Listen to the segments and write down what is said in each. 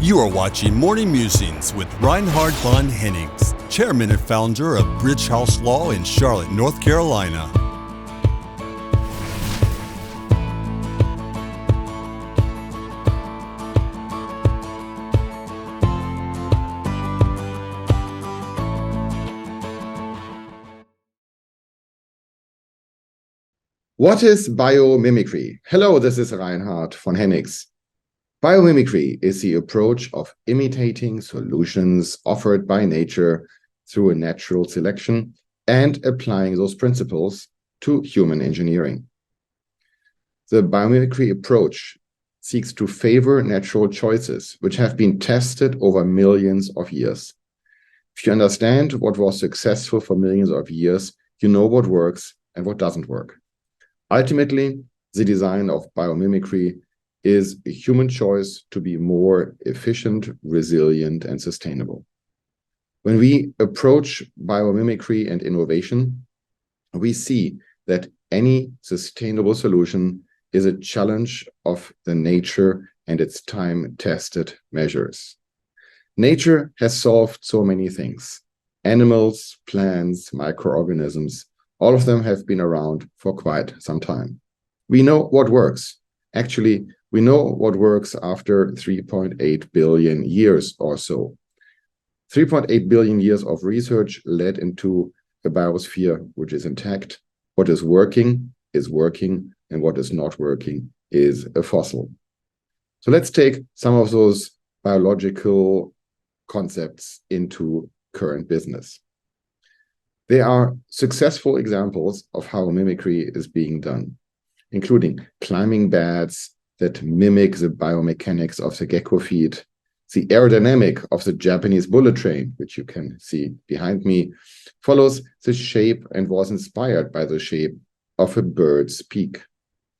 You are watching Morning Musings with Reinhard von Hennings, chairman and founder of Bridge House Law in Charlotte, North Carolina. What is biomimicry? Hello, this is Reinhard von Hennings. Biomimicry is the approach of imitating solutions offered by nature through a natural selection and applying those principles to human engineering. The biomimicry approach seeks to favor natural choices, which have been tested over millions of years. If you understand what was successful for millions of years, you know what works and what doesn't work. Ultimately, the design of biomimicry is a human choice to be more efficient, resilient, and sustainable. When we approach biomimicry and innovation, we see that any sustainable solution is a challenge of the nature and its time-tested measures. Nature has solved so many things. Animals, plants, microorganisms, all of them have been around for quite some time. We know what works. Actually, we know what works after 3.8 billion years or so. 3.8 billion years of research led into a biosphere which is intact. What is working, and what is not working is a fossil. So let's take some of those biological concepts into current business. There are successful examples of how mimicry is being done, including climbing bats that mimic the biomechanics of the gecko feet, the aerodynamic of the Japanese bullet train, which you can see behind me, follows the shape and was inspired by the shape of a bird's beak.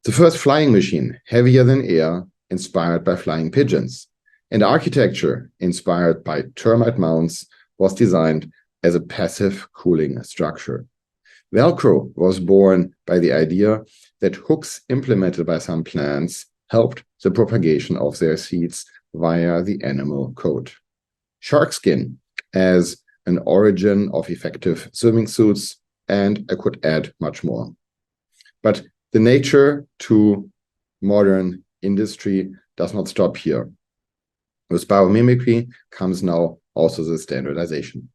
The first flying machine, heavier than air, inspired by flying pigeons, and architecture inspired by termite mounds was designed as a passive cooling structure. Velcro was born by the idea that hooks implemented by some plants helped the propagation of their seeds via the animal coat. Shark skin as an origin of effective swimming suits, and I could add much more. But the nature to modern industry does not stop here. With biomimicry comes now also the standardization.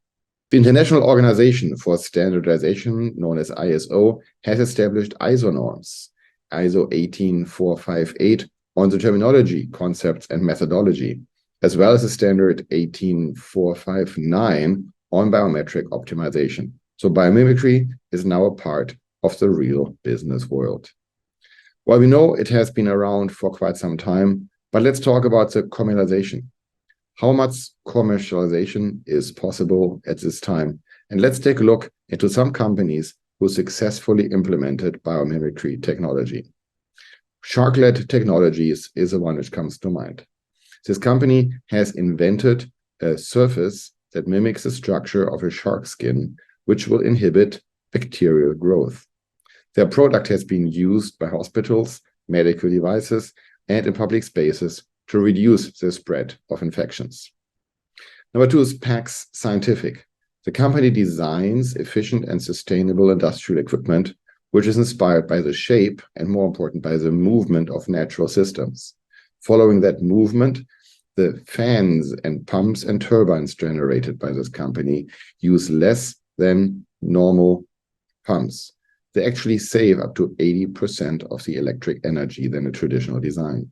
The International Organization for Standardization, known as ISO, has established ISO norms, ISO 18458, on the terminology, concepts, and methodology, as well as the standard 18459 on biometric optimization. So biomimicry is now a part of the real business world. While we know it has been around for quite some time, but let's talk about the commercialization. How much commercialization is possible at this time? And let's take a look into some companies who successfully implemented biomimicry technology. Sharklet Technologies is the one which comes to mind. This company has invented a surface that mimics the structure of a shark skin, which will inhibit bacterial growth. Their product has been used by hospitals, medical devices, and in public spaces to reduce the spread of infections. Number two is Pax Scientific. The company designs efficient and sustainable industrial equipment, which is inspired by the shape and, more important, by the movement of natural systems. Following that movement, the fans and pumps and turbines generated by this company use less than normal pumps. They actually save up to 80% of the electric energy than a traditional design.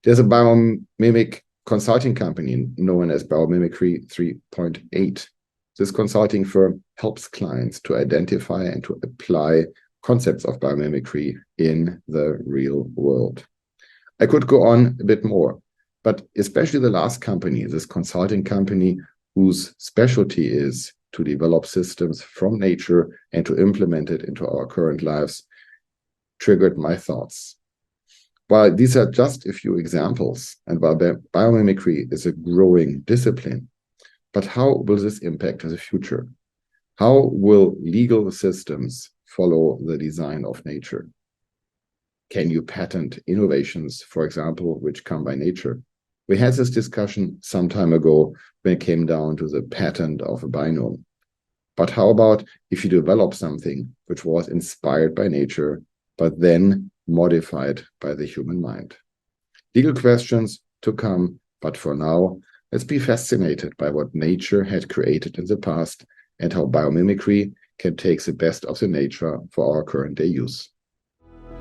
There's a biomimic consulting company known as Biomimicry 3.8. This consulting firm helps clients to identify and to apply concepts of biomimicry in the real world. I could go on a bit more, but especially the last company, this consulting company whose specialty is to develop systems from nature and to implement it into our current lives, triggered my thoughts. While these are just a few examples, and while biomimicry is a growing discipline, but how will this impact the future? How will legal systems follow the design of nature? Can you patent innovations, for example, which come by nature? We had this discussion some time ago when it came down to the patent of a biome. But how about if you develop something which was inspired by nature, but then modified by the human mind? Legal questions to come, but for now, let's be fascinated by what nature had created in the past and how biomimicry can take the best of the nature for our current day use.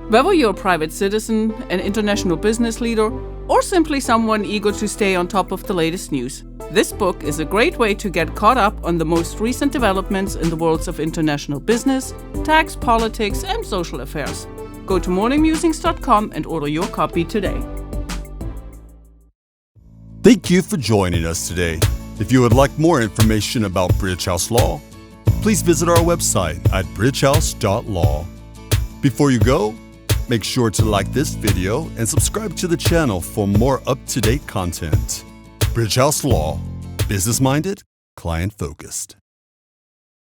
Whether you're a private citizen, an international business leader, or simply someone eager to stay on top of the latest news, this book is a great way to get caught up on the most recent developments in the worlds of international business, tax, politics, and social affairs. Go to morningmusings.com and order your copy today. Thank you for joining us today. If you would like more information about British House Law, please visit our website at bridgehouse.law. Before you go, make sure to like this video and subscribe to the channel for more up-to-date content. British House Law, business-minded, client-focused.